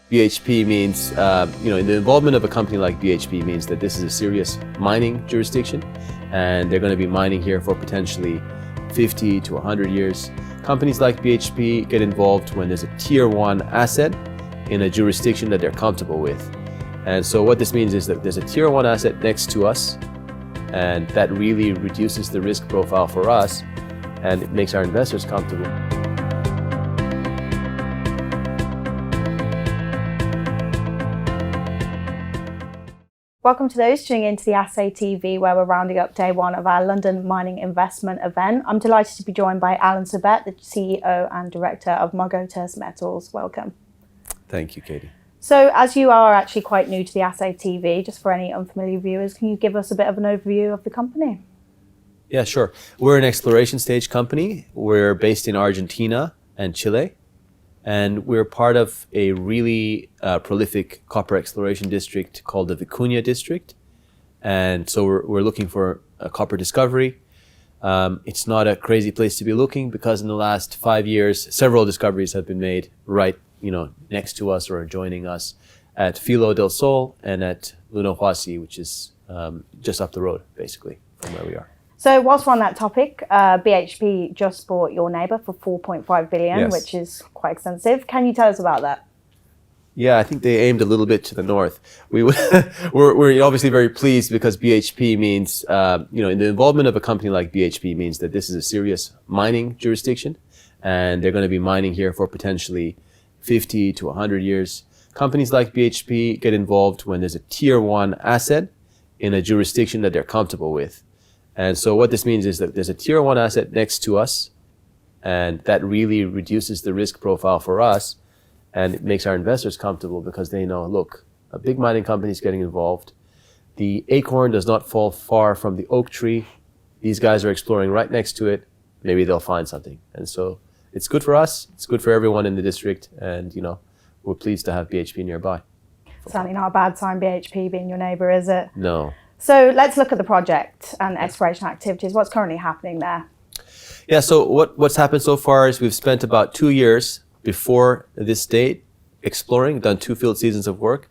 BHP means, the involvement of a company like BHP means that this is a serious mining jurisdiction, and they're going to be mining here for potentially 50 to 100 years. Companies like BHP get involved when there's a tier 1 asset in a jurisdiction that they're comfortable with. And so what this means is that there's a tier 1 asset next to us, and that really reduces the risk profile for us, and it makes our investors comfortable. Welcome to those tuning into the Assay TV, where we're rounding up day one of our London Mining Investment event. I'm delighted to be joined by Allen Sabet, the CEO and Director of Mogotes Metals. Welcome. Thank you, Katie. So as you are actually quite new to the Assay TV, just for any unfamiliar viewers, can you give us a bit of an overview of the company? Yeah, sure. We're an exploration stage company. We're based in Argentina and Chile, and we're part of a really prolific copper exploration district called the Vicuña District. And so we're looking for a copper discovery. It's not a crazy place to be looking, because in the last 5 years, several discoveries have been made right next to us or adjoining us at Filo del Sol and at Lunahuasi, which is just up the road, basically, from where we are. So whilst we're on that topic, BHP just bought your neighbour for 4.5 billion, Yes. which is quite extensive. Can you tell us about that? Yeah, I think they aimed a little bit to the north. We're obviously very pleased, because BHP means, in the involvement of a company like BHP means that this is a serious mining jurisdiction, and they're going to be mining here for potentially 50 to 100 years. Companies like BHP get involved when there's a tier 1 asset in a jurisdiction that they're comfortable with. And so what this means is that there's a tier 1 asset next to us, and that really reduces the risk profile for us, and it makes our investors comfortable, because they know, look, a big mining company is getting involved. The acorn does not fall far from the oak tree. These guys are exploring right next to it. Maybe they'll find something. And so it's good for us. It's good for everyone in the district. And, we're pleased to have BHP nearby. Certainly not a bad sign, BHP being your neighbour, is it? No. So let's look at the project and exploration activities. What's currently happening there? Yeah, so what's happened so far is we've spent about 2 years before this date exploring, done 2 field seasons of work.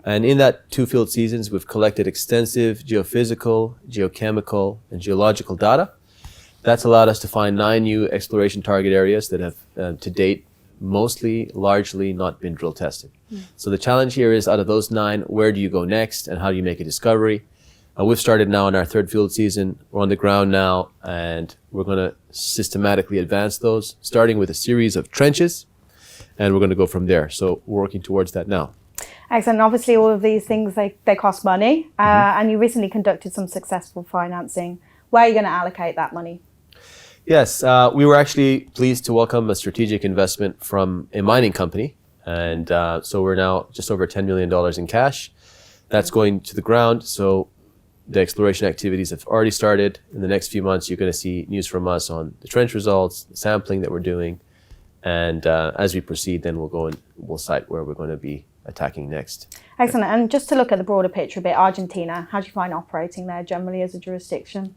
And in that 2 field seasons, we've collected extensive geophysical, geochemical, and geological data. That's allowed us to find 9 new exploration target areas that have, to date, largely not been drill tested. So the challenge here is, out of those 9, where do you go next, and how do you make a discovery? We've started now in our 3rd field season. We're on the ground now, and we're going to systematically advance those, starting with a series of trenches, and we're going to go from there. So we're working towards that now. Excellent. Obviously, all of these things, they cost money, and you recently conducted some successful financing. Where are you going to allocate that money? Yes, we were actually pleased to welcome a strategic investment from a mining company, and so we're now just over $10 million in cash. That's going to the ground, so the exploration activities have already started. In the next few months, you're going to see news from us on the trench results, the sampling that we're doing, and as we proceed, then we'll cite where we're going to be attacking next. Excellent. And just to look at the broader picture a bit, Argentina, how do you find operating there generally as a jurisdiction?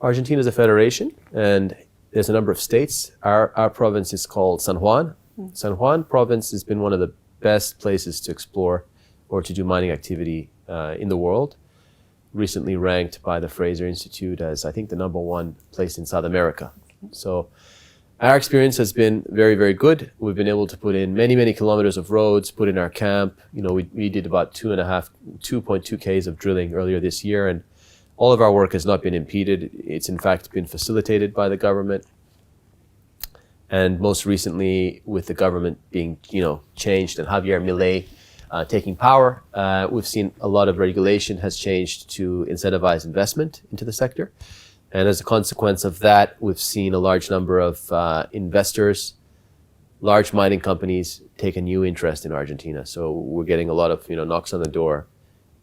Argentina is a federation, and there's a number of states. Our province is called San Juan. San Juan province has been one of the best places to explore or to do mining activity in the world. Recently ranked by the Fraser Institute as, I think, the #1 place in South America. So our experience has been very, very good. We've been able to put in many, many kilometers of roads, put in our camp. We did about 2.2 Ks of drilling earlier this year, and all of our work has not been impeded. It's in fact been facilitated by the government. And most recently, with the government being, changed and Javier Milei taking power, we've seen a lot of regulation has changed to incentivize investment into the sector. And as a consequence of that, we've seen a large number of investors, large mining companies take a new interest in Argentina. So we're getting a lot of, knocks on the door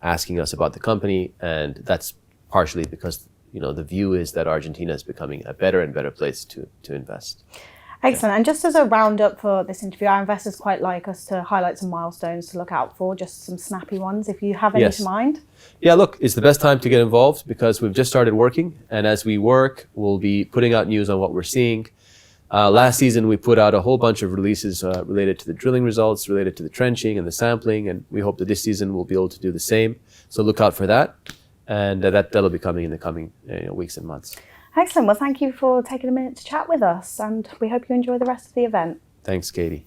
asking us about the company, and that's partially because, the view is that Argentina is becoming a better and better place to invest. Excellent. And just as a roundup for this interview, our investors quite like us to highlight some milestones to look out for, just some snappy ones, if you have any to mind. Yeah, look, it's the best time to get involved, because we've just started working, and as we work, we'll be putting out news on what we're seeing. Last season, we put out a whole bunch of releases related to the drilling results, related to the trenching and the sampling, and we hope that this season we'll be able to do the same. So look out for that, and that'll be coming in the coming weeks and months. Excellent. Well, thank you for taking a minute to chat with us, and we hope you enjoy the rest of the event. Thanks, Katie.